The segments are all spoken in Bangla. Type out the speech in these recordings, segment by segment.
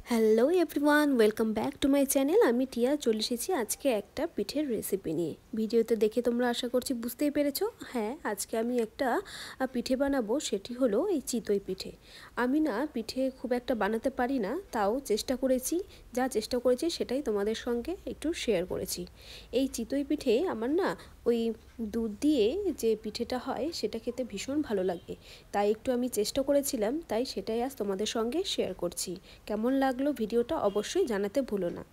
Hello everyone, welcome back to my channel. আমি টিয়া চলে এসেছি আজকে একটা পিঠের রেসিপি নিয়ে। ভিডিওতে দেখে তোমরা আশা করছি বুঝতেই পেরেছো। হ্যাঁ, আজকে আমি একটা পিঠে বানাবো, সেটি হলো এই চিতই পিঠে। আমি না পিঠে খুব একটা বানাতে পারি না, তাও চেষ্টা করেছি, যা চেষ্টা করেছি সেটাই তোমাদের সঙ্গে একটু শেয়ার করেছি। এই চিতই পিঠে আমার না ওই দুধ দিয়ে যে পিঠেটা হয় সেটা খেতে ভীষণ ভালো লাগে, তাই একটু আমি চেষ্টা করেছিলাম, তাই সেটাই আজ তোমাদের সঙ্গে শেয়ার করছি। কেমন লাগলো ভিডিওটা অবশ্যই জানাতে ভুলো না।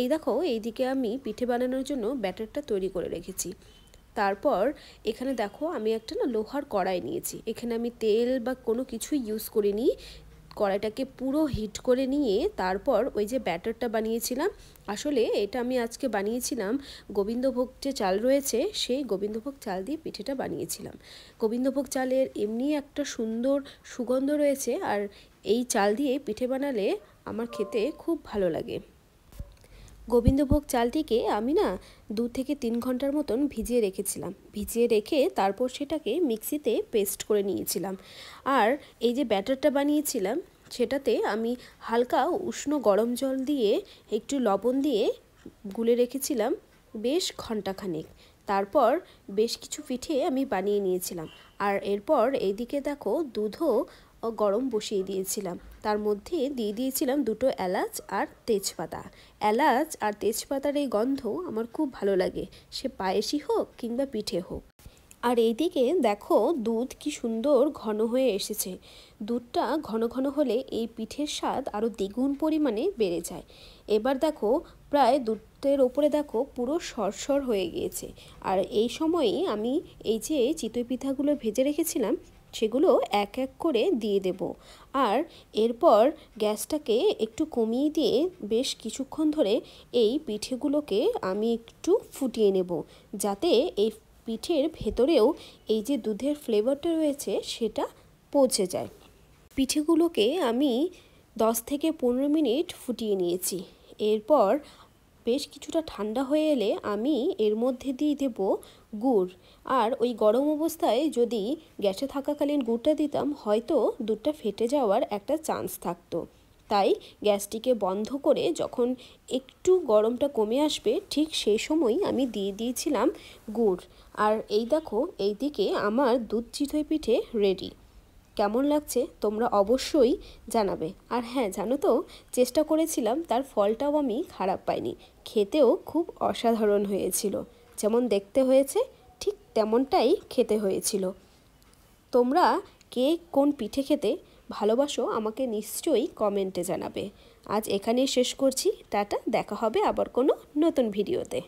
এই দেখো, এইদিকে আমি পিঠে বানানোর জন্য ব্যাটারটা তৈরি করে রেখেছি। তারপর এখানে দেখো আমি একটা লোহার কড়াই নিয়েছি। এখানে আমি তেল বা কোনো কিছু ইউজ করিনি। কড়াইটাকে পুরো হিট করে নিয়ে তারপর ওই যে ব্যাটারটা বানিয়েছিলাম, আসলে এটা আমি আজকে বানিয়েছিলাম গোবিন্দভোগ যে চাল রয়েছে সেই গোবিন্দভোগ চাল দিয়ে পিঠেটা বানিয়েছিলাম। গোবিন্দভোগ চালের এমনি একটা সুন্দর সুগন্ধ রয়েছে, আর এই চাল দিয়ে পিঠে বানালে আমার খেতে খুব ভালো লাগে। গোবিন্দভোগ চালটিকে আমি 2 থেকে 3 ঘন্টার মতন ভিজিয়ে রেখেছিলাম। ভিজিয়ে রেখে তারপর সেটাকে মিক্সিতে পেস্ট করে নিয়েছিলাম। আর এই যে ব্যাটারটা বানিয়েছিলাম সেটাতে আমি হালকা উষ্ণ গরম জল দিয়ে একটু লবণ দিয়ে গুলে রেখেছিলাম বেশ ঘন্টাখানেক। তারপর বেশ কিছু পিঠে আমি বানিয়ে নিয়েছিলাম। আর এরপর এইদিকে দেখো দুধও গরম বসিয়ে দিয়েছিলাম। তার মধ্যে দিয়ে দিয়েছিলাম 2টো এলাচ আর তেজপাতা। এলাচ আর তেজপাতার এই গন্ধ আমার খুব ভালো লাগে, সে পায়েসই হোক কিংবা পিঠে হোক। আর এইদিকে দেখো দুধ কি সুন্দর ঘন হয়ে এসেছে। দুধটা ঘন ঘন হলে এই পিঠের স্বাদ আরও দ্বিগুণ পরিমাণে বেড়ে যায়। এবার দেখো প্রায় দুধের ওপরে দেখো পুরো সরসর হয়ে গিয়েছে। আর এই সময়ই আমি এই যে চিতই পিঠাগুলো ভেজে রেখেছিলাম সেগুলো এক এক করে দিয়ে দেব। আর এরপর গ্যাসটাকে একটু কমিয়ে দিয়ে বেশ কিছুক্ষণ ধরে এই পিঠেগুলোকে আমি একটু ফুটিয়ে নেব, যাতে এই পিঠের ভেতরেও এই যে দুধের ফ্লেভারটা রয়েছে সেটা পৌঁছে যায়। পিঠেগুলোকে আমি 10 থেকে 15 মিনিট ফুটিয়ে নিয়েছি। এরপর বেশ কিছুটা ঠান্ডা হয়ে এলে আমি এর মধ্যে দিয়ে দেব গুড়। আর ওই গরম অবস্থায় যদি গ্যাসে থাকাকালীন গুড়টা দিতাম হয়তো দুধটা ফেটে যাওয়ার একটা চান্স থাকতো। তাই গ্যাসটিকে বন্ধ করে যখন একটু গরমটা কমে আসবে ঠিক সেই সময় আমি দিয়ে দিয়েছিলাম গুড়। আর এই দেখো এইদিকে আমার দুধ চিতই পিঠে রেডি। কেমন লাগছে তোমরা অবশ্যই জানাবে। আর হ্যাঁ, জানো তো, চেষ্টা করেছিলাম, তার ফলটাও আমি খারাপ পাইনি। খেতেও খুব অসাধারণ হয়েছিল। যেমন দেখতে হয়েছে ঠিক তেমনটাই খেতে হয়েছিল। তোমরা কে কোন পিঠে খেতে ভালোবাসো আমাকে নিশ্চয়ই কমেন্টে জানাবে। আজ এখানেই শেষ করছি। টাটা, দেখা হবে আবার কোনো নতুন ভিডিওতে।